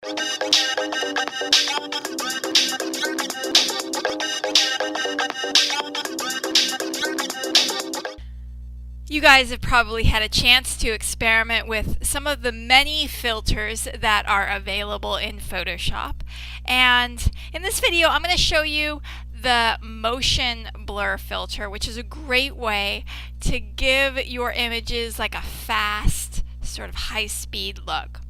You guys have probably had a chance to experiment with some of the many filters that are available in Photoshop. And in this video, I'm going to show you the motion blur filter, which is a great way to give your images like a fast, sort of high-speed look.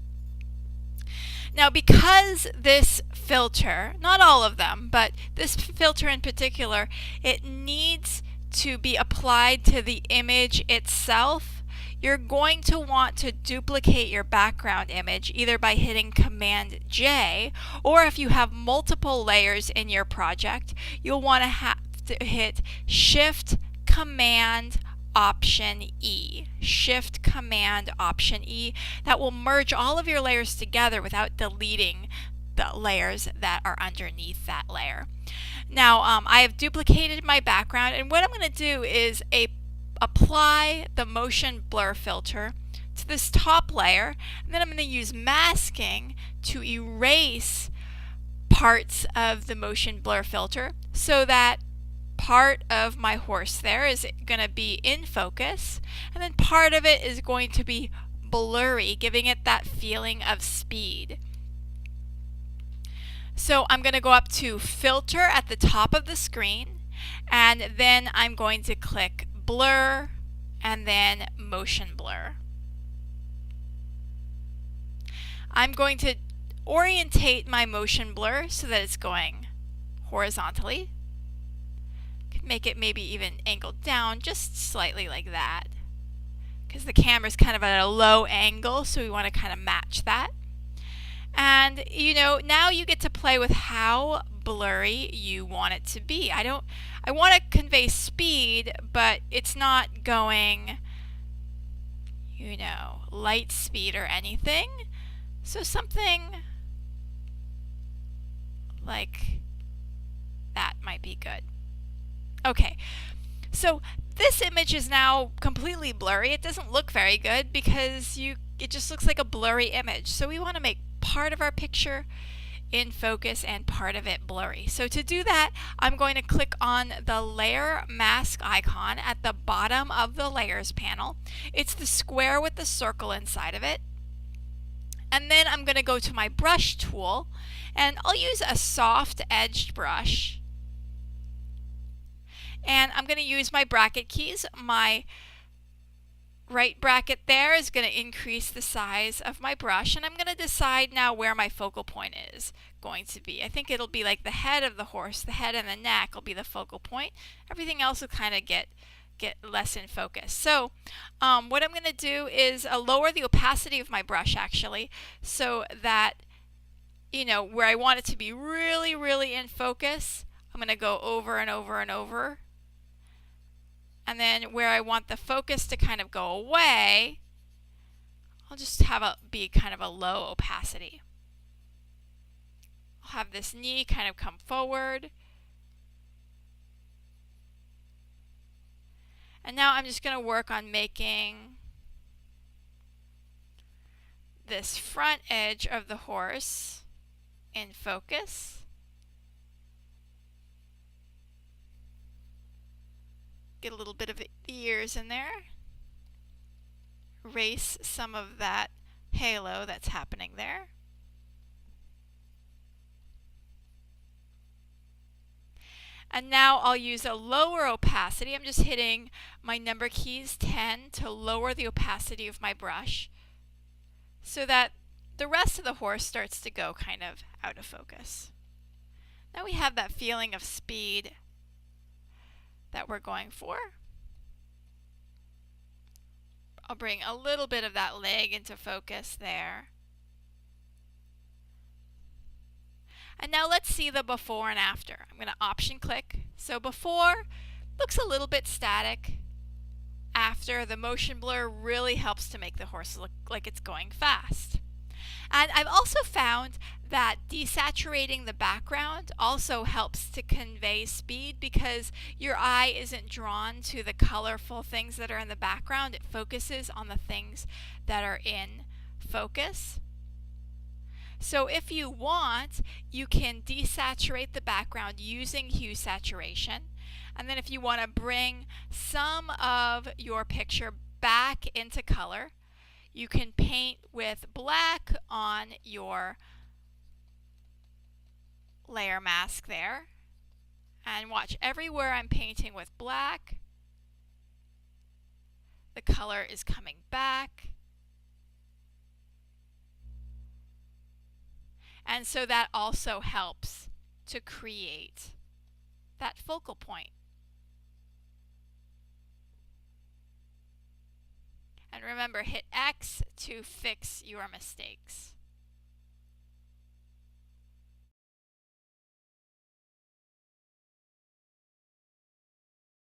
Now, because this filter, not all of them, but this filter in particular, it needs to be applied to the image itself, you're going to want to duplicate your background image either by hitting Command J, or if you have multiple layers in your project, you'll want to have to hit Shift Command Option E. Shift Command Option E. That will merge all of your layers together without deleting the layers that are underneath that layer. Now I have duplicated my background, and what I'm going to do is apply the motion blur filter to this top layer, and then I'm going to use masking to erase parts of the motion blur filter so that part of my horse there is going to be in focus, and then part of it is going to be blurry, giving it that feeling of speed. So I'm going to go up to Filter at the top of the screen, and then I'm going to click Blur and then Motion Blur. I'm going to orientate my motion blur so that it's going horizontally. Could make it maybe even angled down just slightly like that, because the camera's kind of at a low angle, so we want to kind of match that. And you know, now you get to play with how blurry you want it to be. I want to convey speed, but it's not going, you know, light speed or anything. So something like that might be good. Okay, so this image is now completely blurry. It doesn't look very good because it just looks like a blurry image. So we want to make part of our picture in focus and part of it blurry. So to do that, I'm going to click on the layer mask icon at the bottom of the layers panel. It's the square with the circle inside of it. And then I'm going to go to my brush tool, and I'll use a soft edged brush. And I'm going to use my bracket keys. My right bracket there is going to increase the size of my brush, and I'm going to decide now where my focal point is going to be. I think it'll be like the head of the horse. The head and the neck will be the focal point. Everything else will kind of get less in focus. So what I'm going to do is lower the opacity of my brush, actually, so that, you know, where I want it to be really, really in focus, I'm going to go over and over and over. And then where I want the focus to kind of go away, I'll just have be kind of a low opacity. I'll have this knee kind of come forward. And now I'm just going to work on making this front edge of the horse in focus. Get a little bit of the ears in there. Erase some of that halo that's happening there. And now I'll use a lower opacity. I'm just hitting my number keys 10 to lower the opacity of my brush so that the rest of the horse starts to go kind of out of focus. Now we have that feeling of speed that we're going for. I'll bring a little bit of that leg into focus there. And now let's see the before and after. I'm going to option click. So before looks a little bit static. After, the motion blur really helps to make the horse look like it's going fast. And I've also found that desaturating the background also helps to convey speed because your eye isn't drawn to the colorful things that are in the background. It focuses on the things that are in focus. So if you want, you can desaturate the background using hue saturation. And then if you want to bring some of your picture back into color, you can paint with black on your layer mask there. And watch, everywhere I'm painting with black, the color is coming back. And so that also helps to create that focal point. And remember, hit X to fix your mistakes.